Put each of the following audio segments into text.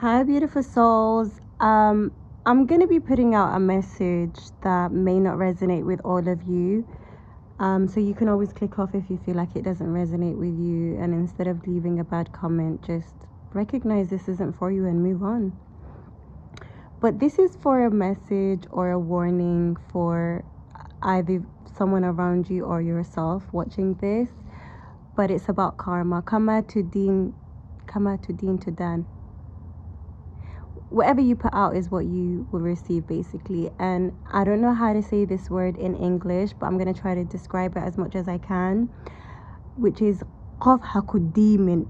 Hi, beautiful souls. I'm going to be putting out a message that may not resonate with all of you. So you can always click off if you feel like it doesn't resonate with you. And instead of leaving a bad comment, just recognize this isn't for you and move on. But this is for a message or a warning for either someone around you or yourself watching this. But it's about karma. Kama to deen to dan. Whatever you put out is what you will receive, basically. And I don't know how to say this word in English, but I'm going to try to describe it as much as I can, which is qof hakudimin.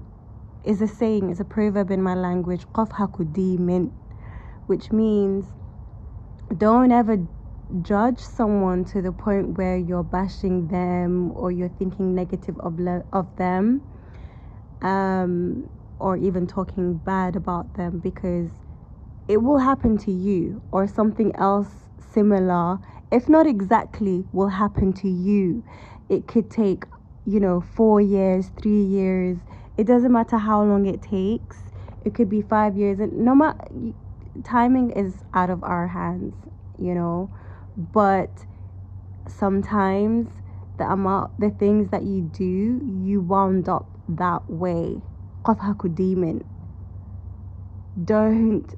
Is a saying, it's a proverb in my language, qof hakudimin, which means don't ever judge someone to the point where you're bashing them or you're thinking negative of them, or even talking bad about them, because it will happen to you, or something else similar, if not exactly, will happen to you. It could take 4 years, 3 years. It doesn't matter how long it takes. It could be 5 years, and no matter, timing is out of our hands, but sometimes the things that you do, you wound up that way. Don't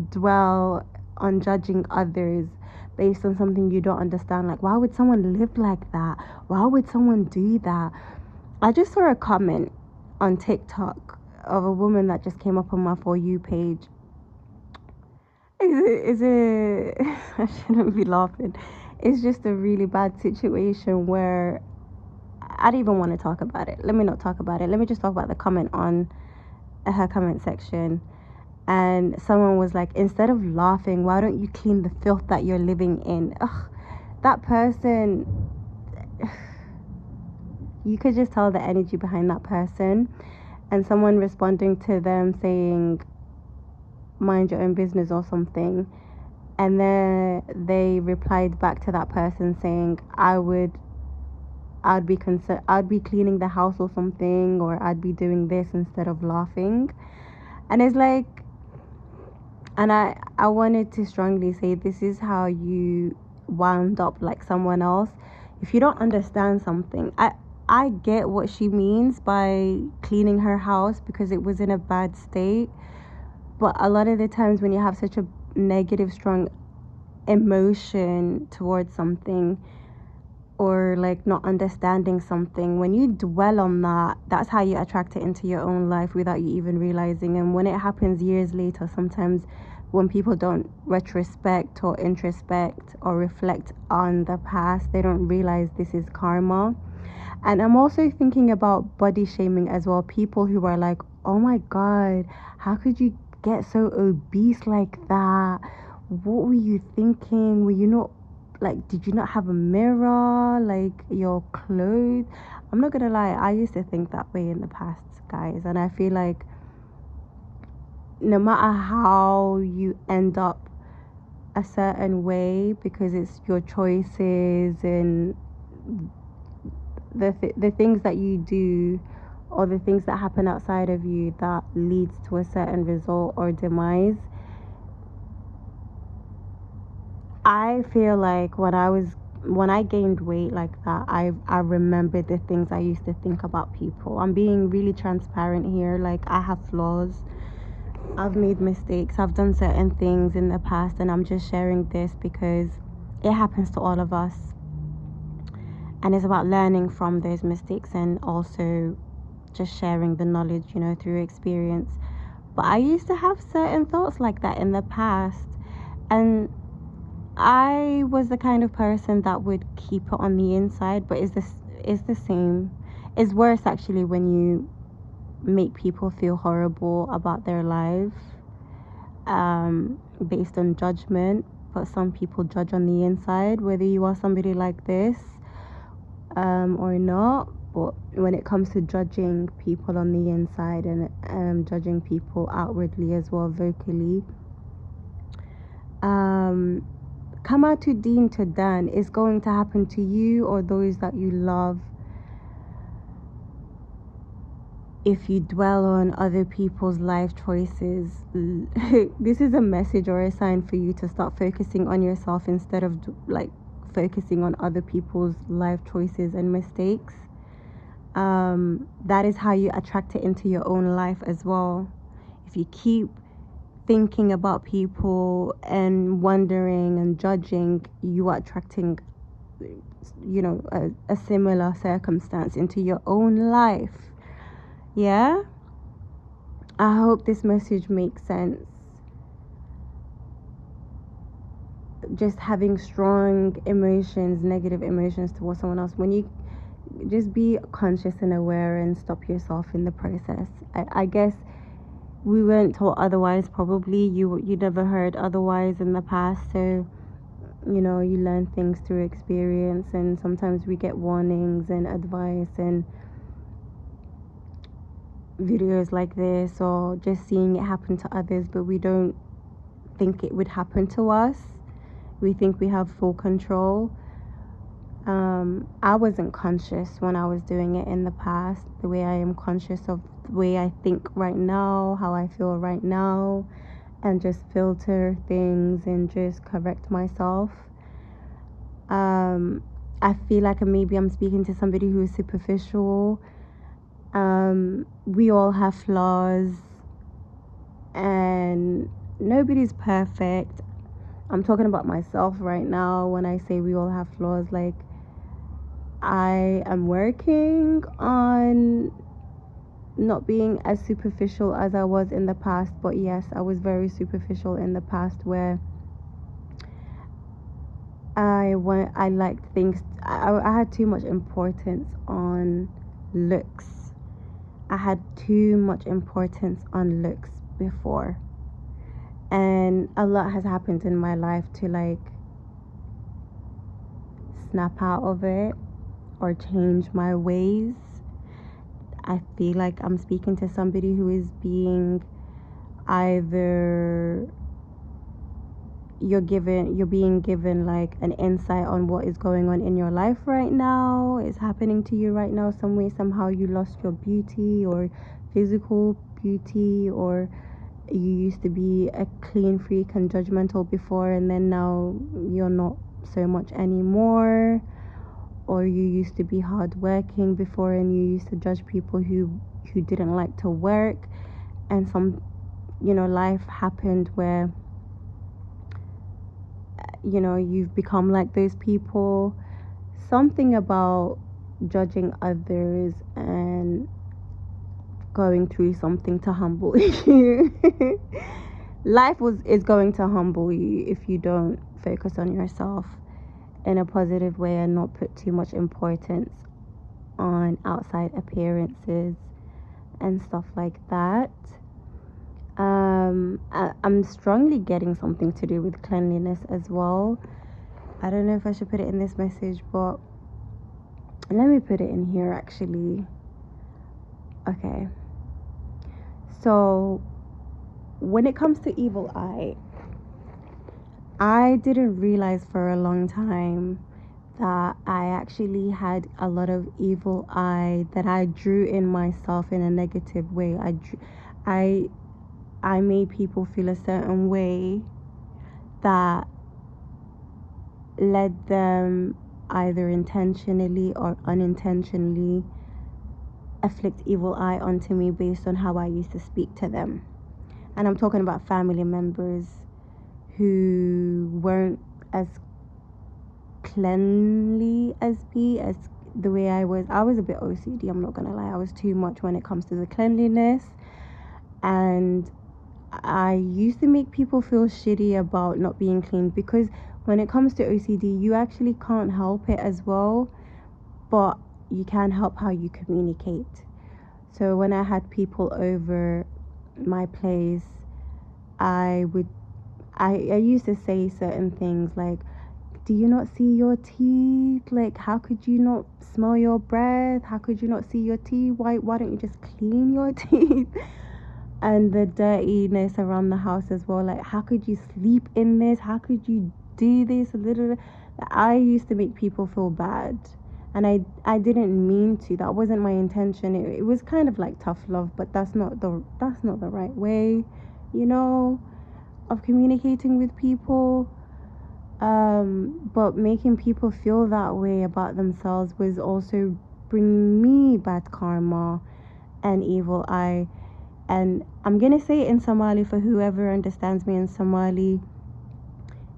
dwell on judging others based on something you don't understand. Like, why would someone live like that? Why would someone do that? I just saw a comment on TikTok of a woman that just came up on my For You page. Is it I shouldn't be laughing. It's just a really bad situation where I don't even want to talk about it. Let me not talk about it. Let me just talk about the comment on her comment section. And someone was like, instead of laughing, why don't you clean the filth that you're living in? Ugh, that person, you could just tell the energy behind that person. And someone responding to them saying, mind your own business or something. And then they replied back to that person saying, I'd be cleaning the house or something, or I'd be doing this instead of laughing. And it's like, and I wanted to strongly say, this is how you wound up like someone else. If you don't understand something, I get what she means by cleaning her house because it was in a bad state. But a lot of the times when you have such a negative, strong emotion towards something, or like not understanding something, when you dwell on that, that's how you attract it into your own life without you even realizing. And when it happens years later, sometimes when people don't retrospect or introspect or reflect on the past, they don't realize this is karma. And I'm also thinking about body shaming as well. People who are like, oh my god, how could you get so obese like that? What were you thinking? Were you not, like, did you not have a mirror? Like, your clothes? I'm not gonna lie, I used to think that way in the past, guys. And I feel like no matter how you end up a certain way, because it's your choices and the things that you do, or the things that happen outside of you that leads to a certain result or demise. I feel like when I gained weight like that, I remembered the things I used to think about people. I'm being really transparent here. Like, I have flaws. I've made mistakes. I've done certain things in the past, and I'm just sharing this because it happens to all of us. And it's about learning from those mistakes and also just sharing the knowledge, through experience. But I used to have certain thoughts like that in the past. And I was the kind of person that would keep it on the inside, but it's the same. It's worse actually when you make people feel horrible about their life, based on judgment. But some people judge on the inside, whether you are somebody like this, or not. But when it comes to judging people on the inside and judging people outwardly as well, vocally, Kama to Deen to Dan is going to happen to you or those that you love. if you dwell on other people's life choices, this is a message or a sign for you to start focusing on yourself instead of like focusing on other people's life choices and mistakes. That is how you attract it into your own life as well. If you keep thinking about people and wondering and judging, you are attracting, a similar circumstance into your own life. Yeah, I hope this message makes sense. Just having strong emotions, negative emotions towards someone else, when you just be conscious and aware and stop yourself in the process. I guess we weren't taught otherwise. Probably you never heard otherwise in the past, so you learn things through experience, and sometimes we get warnings and advice and videos like this, or just seeing it happen to others, but we don't think it would happen to us. We think we have full control. I wasn't conscious when I was doing it in the past the way I am conscious of the way I think right now, how I feel right now, and just filter things and just correct myself. I feel like maybe I'm speaking to somebody who is superficial. We all have flaws and nobody's perfect. I'm talking about myself right now when I say we all have flaws. Like, I am working on not being as superficial as I was in the past, but yes, I was very superficial in the past, where I liked things. I had too much importance on looks. I had too much importance on looks before, and a lot has happened in my life to like snap out of it or change my ways. I feel like I'm speaking to somebody who is being either you're being given like an insight on what is going on in your life right now, is happening to you right now, some way, somehow. You lost your beauty or physical beauty, or you used to be a clean freak and judgmental before, and then now you're not so much anymore. Or you used to be hardworking before and you used to judge people who didn't like to work, and some life happened where you've become like those people. Something about judging others and going through something to humble you. Life is going to humble you if you don't focus on yourself in a positive way and not put too much importance on outside appearances and stuff like that. I'm strongly getting something to do with cleanliness as well. I don't know if I should put it in this message, but let me put it in here actually. Okay. So when it comes to evil eye, I didn't realize for a long time that I actually had a lot of evil eye that I drew in myself in a negative way. I made people feel a certain way that led them either intentionally or unintentionally afflict evil eye onto me based on how I used to speak to them. And I'm talking about family members who weren't as cleanly as me, as the way I was. I was a bit OCD, I'm not gonna lie. I was too much when it comes to the cleanliness, and I used to make people feel shitty about not being clean, because when it comes to OCD, you actually can't help it as well, but you can help how you communicate. So when I had people over my place, I used to say certain things like, do you not see your teeth? Like, how could you not smell your breath? How could you not see your teeth? Why don't you just clean your teeth? And the dirtiness around the house as well. Like, how could you sleep in this? How could you do this? I used to make people feel bad. And I didn't mean to. That wasn't my intention. It was kind of like tough love, but that's not the right way, you know, of communicating with people. But making people feel that way about themselves was also bringing me bad karma and evil eye. And I'm gonna say it in Somali for whoever understands me in Somali,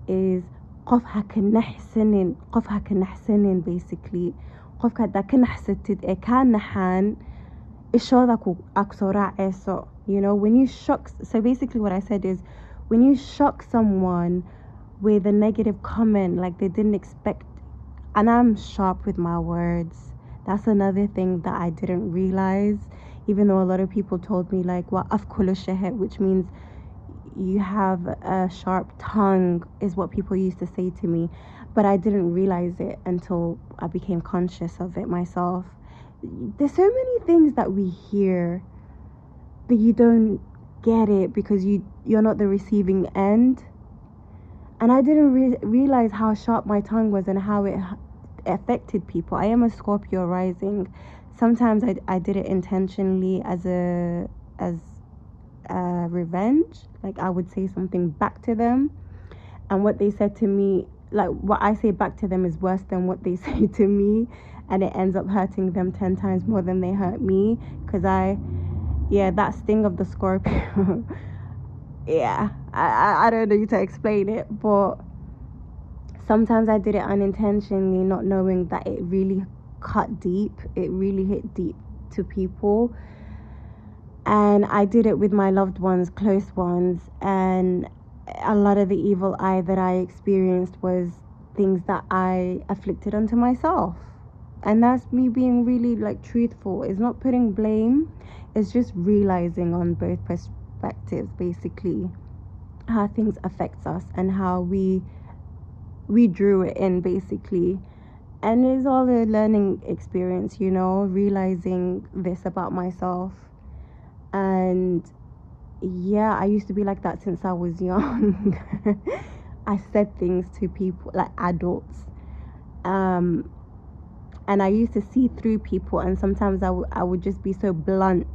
is قفها كنحسنين قفها كنحسنين basically قفك دا كنحستد كان نحان إشارك أكسورا إسو. You know, when you shock, so basically what I said is, when you shock someone with a negative comment like they didn't expect, and I'm sharp with my words. That's another thing that I didn't realize, even though a lot of people told me like وقف كل شيء, which means you have a sharp tongue, is what people used to say to me. But I didn't realize it until I became conscious of it myself. There's so many things that we hear, but you don't get it because you're not the receiving end. And I didn't realize how sharp my tongue was and how it affected people. I am a Scorpio rising. Sometimes I did it intentionally as revenge. Like I would say something back to them, and what they said to me, like what I say back to them is worse than what they say to me, and it ends up hurting them 10 times more than they hurt me. Because that sting of the Scorpio. Yeah, I don't know to explain it, but sometimes I did it unintentionally, not knowing that it really cut deep. It really hit deep to people. And I did it with my loved ones, close ones. And a lot of the evil eye that I experienced was things that I afflicted onto myself. And that's me being really like truthful. It's not putting blame. It's just realizing on both perspectives, basically, how things affect us and how we drew it in, basically. And it's all a learning experience, you know, realizing this about myself. And yeah, I used to be like that since I was young. I said things to people, like adults, and I used to see through people, and sometimes I would just be so blunt.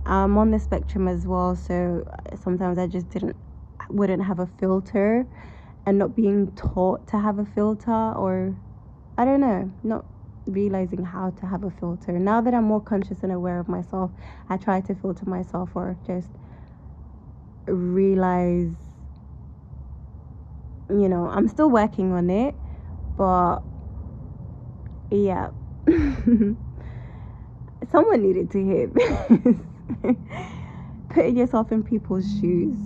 I'm on the spectrum as well, so sometimes I just wouldn't have a filter, and not being taught to have a filter, or I don't know, not realizing how to have a filter. Now that I'm more conscious and aware of myself, I try to filter myself, or just realize, you know, I'm still working on it, but yeah. Someone needed to hear this. Putting yourself in people's shoes,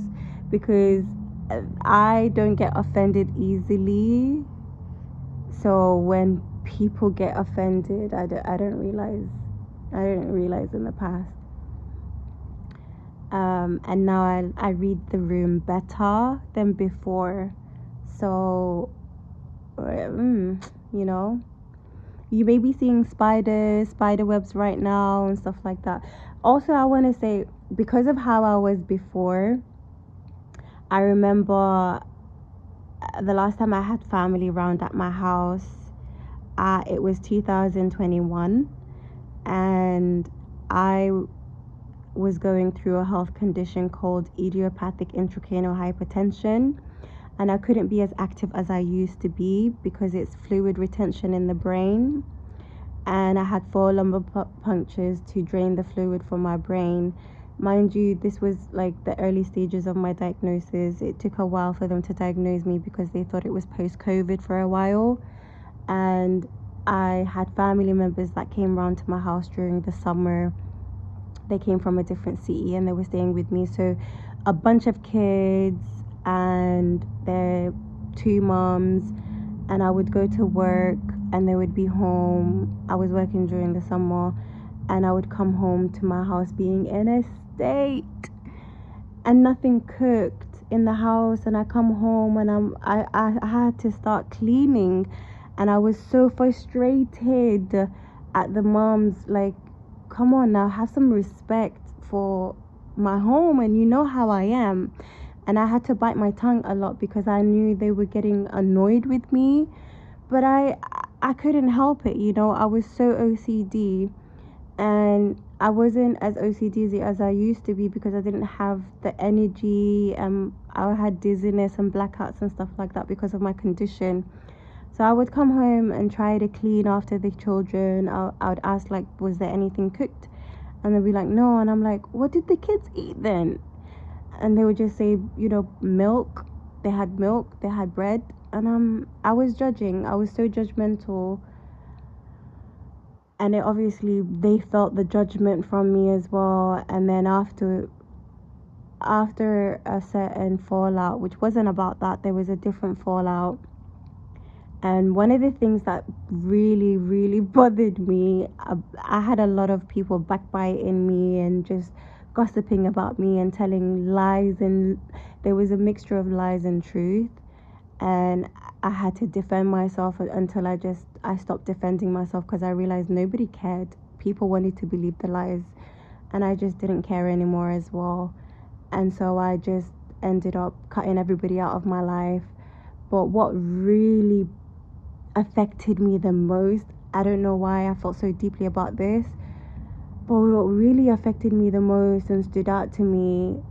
because I don't get offended easily. So when people get offended, I didn't realize in the past. And now I read the room better than before. So, you know, you may be seeing spider webs right now and stuff like that. Also, I want to say, because of how I was before, I remember the last time I had family round at my house, it was 2021, and I was going through a health condition called idiopathic intracranial hypertension, and I couldn't be as active as I used to be because it's fluid retention in the brain, and I had 4 lumbar punctures to drain the fluid from my brain. Mind you, this was like the early stages of my diagnosis. It took a while for them to diagnose me because they thought it was post-COVID for a while. And I had family members that came round to my house during the summer. They came from a different city and they were staying with me. So a bunch of kids and their 2 moms, and I would go to work and they would be home. I was working during the summer, and I would come home to my house being in a state and nothing cooked in the house. And I come home and I had to start cleaning, and I was so frustrated at the moms, like, come on now, have some respect for my home, and you know how I am. And I had to bite my tongue a lot because I knew they were getting annoyed with me. But I I couldn't help it, I was so OCD, and I wasn't as OCD as I used to be because I didn't have the energy, and I had dizziness and blackouts and stuff like that because of my condition. So I would come home and try to clean after the children. I would ask, like, was there anything cooked? And they'd be like, no. And I'm like, what did the kids eat then? And they would just say, milk. They had milk, they had bread. And I was judging. I was so judgmental. And obviously they felt the judgment from me as well. And then after a certain fallout, which wasn't about that, there was a different fallout. And one of the things that really, really bothered me, I had a lot of people backbiting me and just gossiping about me and telling lies, and there was a mixture of lies and truth. And I had to defend myself until I stopped defending myself, because I realized nobody cared. People wanted to believe the lies, and I just didn't care anymore as well. And so I just ended up cutting everybody out of my life. But what really affected me the most, I don't know why I felt so deeply about this, but what really affected me the most and stood out to me,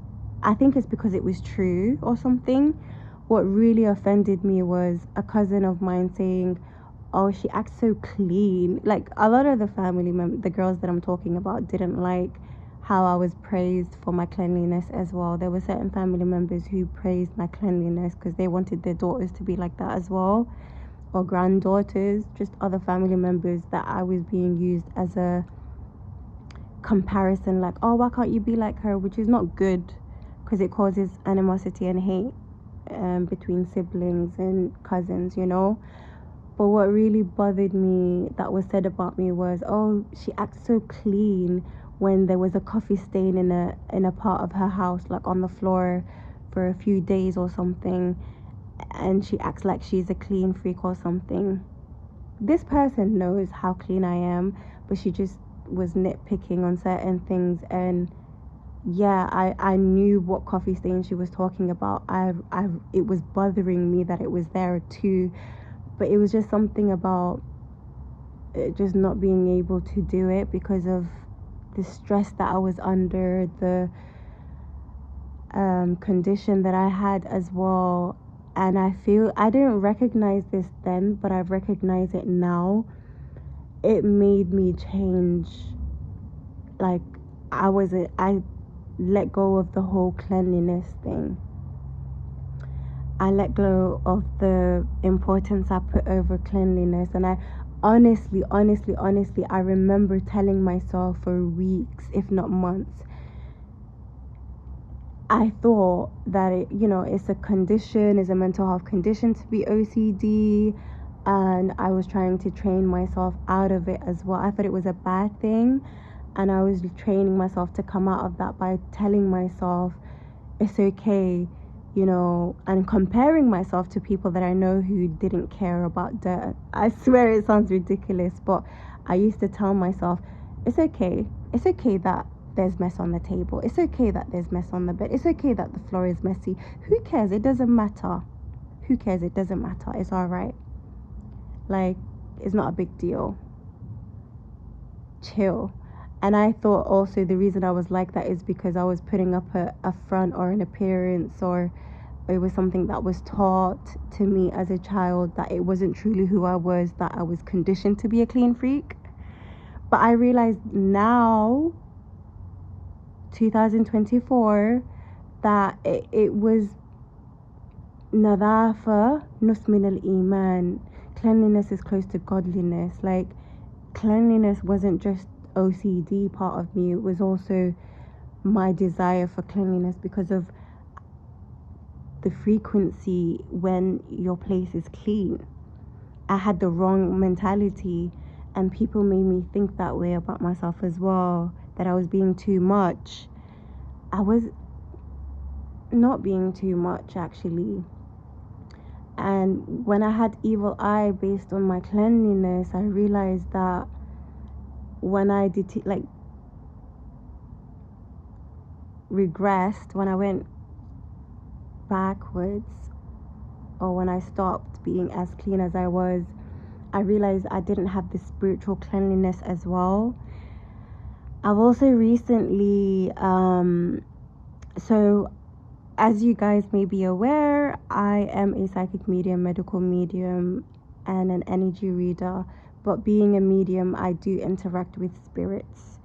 I think it's because it was true or something. What really offended me was a cousin of mine saying, oh, she acts so clean. Like, a lot of the family members, the girls that I'm talking about, didn't like how I was praised for my cleanliness as well. There were certain family members who praised my cleanliness because they wanted their daughters to be like that as well, or granddaughters, just other family members, that I was being used as a comparison, like, oh, why can't you be like her, which is not good because it causes animosity and hate between siblings and cousins. But what really bothered me that was said about me was, oh, she acts so clean, when there was a coffee stain in a part of her house, like on the floor for a few days or something, and she acts like she's a clean freak or something. This person knows how clean I am, but she just was nitpicking on certain things. And yeah, I knew what coffee stain she was talking about. It was bothering me that it was there too, but it was just something about just not being able to do it because of the stress that I was under, the condition that I had as well. And I feel I didn't recognize this then, but I've recognized it now. It made me change. Like, I let go of the whole cleanliness thing. I let go of the importance I put over cleanliness. And I honestly, I remember telling myself for weeks, if not months, I thought that it's a condition, it's a mental health condition to be OCD, and I was trying to train myself out of it as well. I thought it was a bad thing, and I was training myself to come out of that by telling myself it's okay, and comparing myself to people that I know who didn't care about dirt. I swear it sounds ridiculous, but I used to tell myself, it's okay. It's okay that there's mess on the table. It's okay that there's mess on the bed. It's okay that the floor is messy. Who cares? It doesn't matter. Who cares? It doesn't matter. It's all right. Like, it's not a big deal. Chill. And I thought also the reason I was like that is because I was putting up a front or an appearance, or it was something that was taught to me as a child, that it wasn't truly who I was, that I was conditioned to be a clean freak. But I realized now, 2024, that it was nadafa nus min al iman. Cleanliness is close to godliness. Like, cleanliness wasn't just OCD part of me, it was also my desire for cleanliness because of the frequency when your place is clean. I had the wrong mentality, and people made me think that way about myself as well, that I was being too much. I was not being too much, actually. And when I had evil eye based on my cleanliness, I realized that when I did regressed, when I went backwards, or when I stopped being as clean as I was, I realized I didn't have this spiritual cleanliness as well. I've also recently, so as you guys may be aware, I am a psychic medium, medical medium, and an energy reader. But being a medium, I do interact with spirits.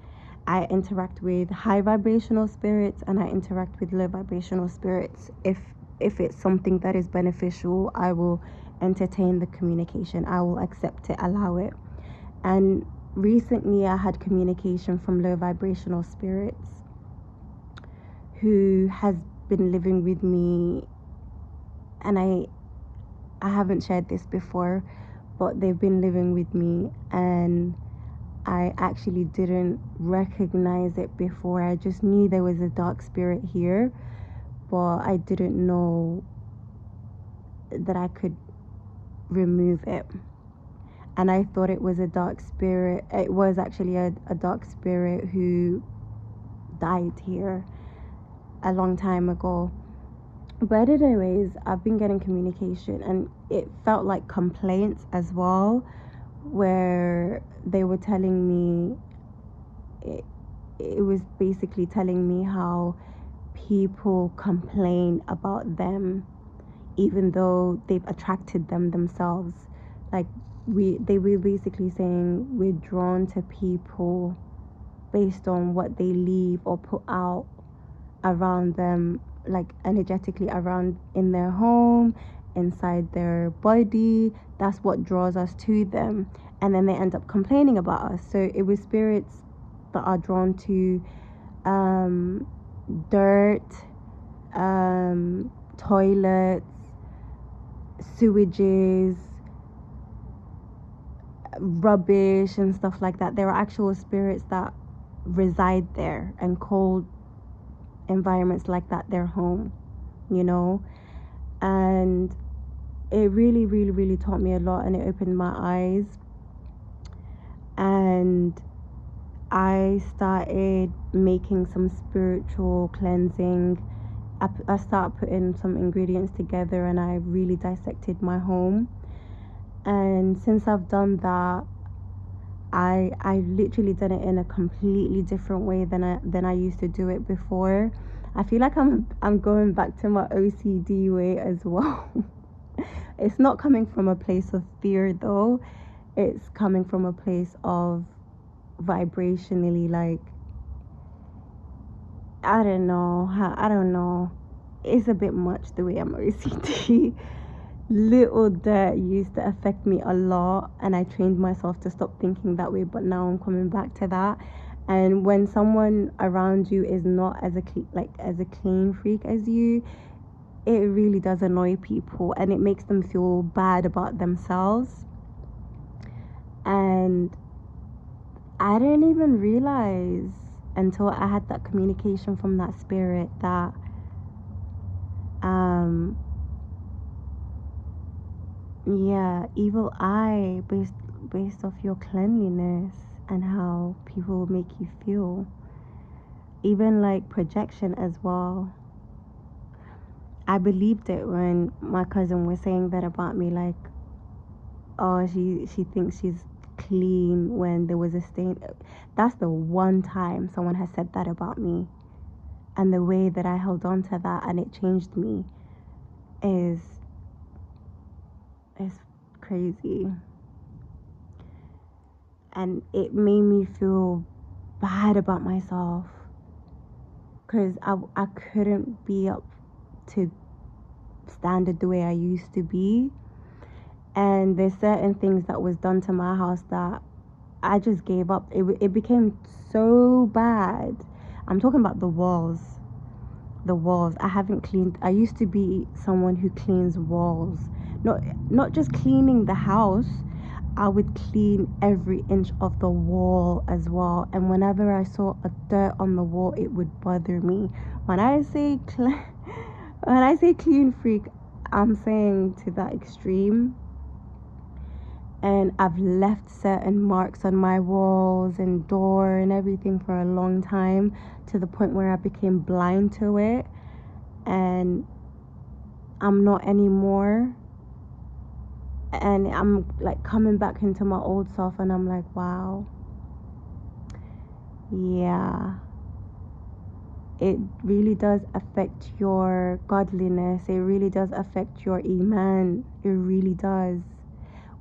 I interact with high vibrational spirits and I interact with low vibrational spirits. If it's something that is beneficial, I will entertain the communication. I will accept it, allow it. And recently I had communication from low vibrational spirits who has been living with me, and I haven't shared this before, but they've been living with me and I actually didn't recognize it before. I just knew there was a dark spirit here, but I didn't know that I could remove it. And I thought it was a dark spirit. It was actually a dark spirit who died here a long time ago. But anyways, I've been getting communication and it felt like complaints as well, where they were telling me, it was basically telling me how people complain about them even though they've attracted them themselves. Like they were basically saying we're drawn to people based on what they leave or put out around them, like energetically around in their home, inside their body. That's what draws us to them, and then they end up complaining about us. So it was spirits that are drawn to dirt, toilets, sewages, rubbish and stuff like that. There are actual spirits that reside there and call environments like that their home, you know. And it really, really, really taught me a lot, and it opened my eyes. And I started making some spiritual cleansing. I started putting some ingredients together and I really dissected my home. And since I've done that, I literally done it in a completely different way than I used to do it before. I feel like I'm going back to my OCD way as well. It's not coming from a place of fear though. It's coming from a place of vibrationally, like, I don't know. It's a bit much the way I'm OCD. Little dirt used to affect me a lot, and I trained myself to stop thinking that way, but now I'm coming back to that. And when someone around you is not as a clean freak as you, it really does annoy people and it makes them feel bad about themselves. And I didn't even realize until I had that communication from that spirit that evil eye based off your cleanliness and how people make you feel. Even like projection as well. I believed it when my cousin was saying that about me, like, oh, she thinks she's clean when there was a stain. That's the one time someone has said that about me. And the way that I held on to that and it changed me is crazy. And it made me feel bad about myself because I couldn't be up to standard the way I used to be. And there's certain things that was done to my house that I just gave up. It became so bad. I'm talking about the walls. I haven't cleaned. I used to be someone who cleans walls. Not just cleaning the house. I would clean every inch of the wall as well. And whenever I saw a dirt on the wall, it would bother me. When I say clean freak, I'm saying to that extreme. And I've left certain marks on my walls and door and everything for a long time, to the point where I became blind to it. And I'm not anymore. and I'm like coming back into my old self, and I'm like, wow, yeah, it really does affect your godliness. It really does affect your iman. It really does.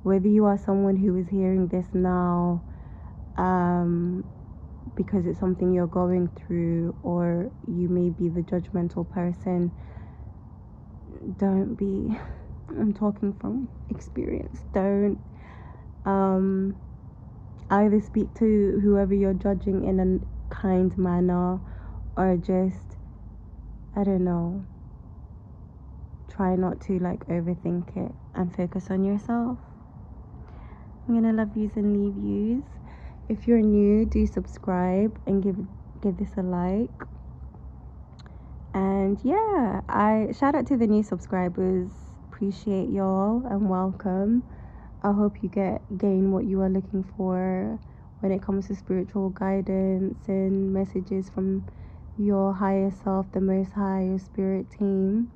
Whether you are someone who is hearing this now, because it's something you're going through, or you may be the judgmental person, don't be. I'm talking from experience. Don't either speak to whoever you're judging in a kind manner, or just, I don't know, try not to like overthink it and focus on yourself. I'm gonna love yous and leave yous. If you're new, do subscribe and give this a like. And yeah, I shout out to the new subscribers. Appreciate y'all and welcome. I hope you gain what you are looking for when it comes to spiritual guidance and messages from your higher self, the Most High, your spirit team.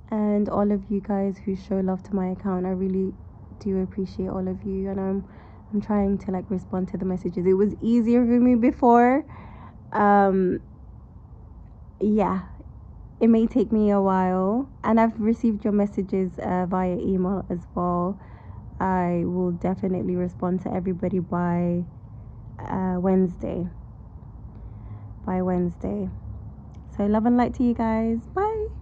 And all of you guys who show love to my account, I really do appreciate all of you. And I'm trying to like respond to the messages. It was easier for me before. Yeah, it may take me a while, and I've received your messages via email as well. I will definitely respond to everybody by Wednesday. By Wednesday. So love and light to you guys. Bye.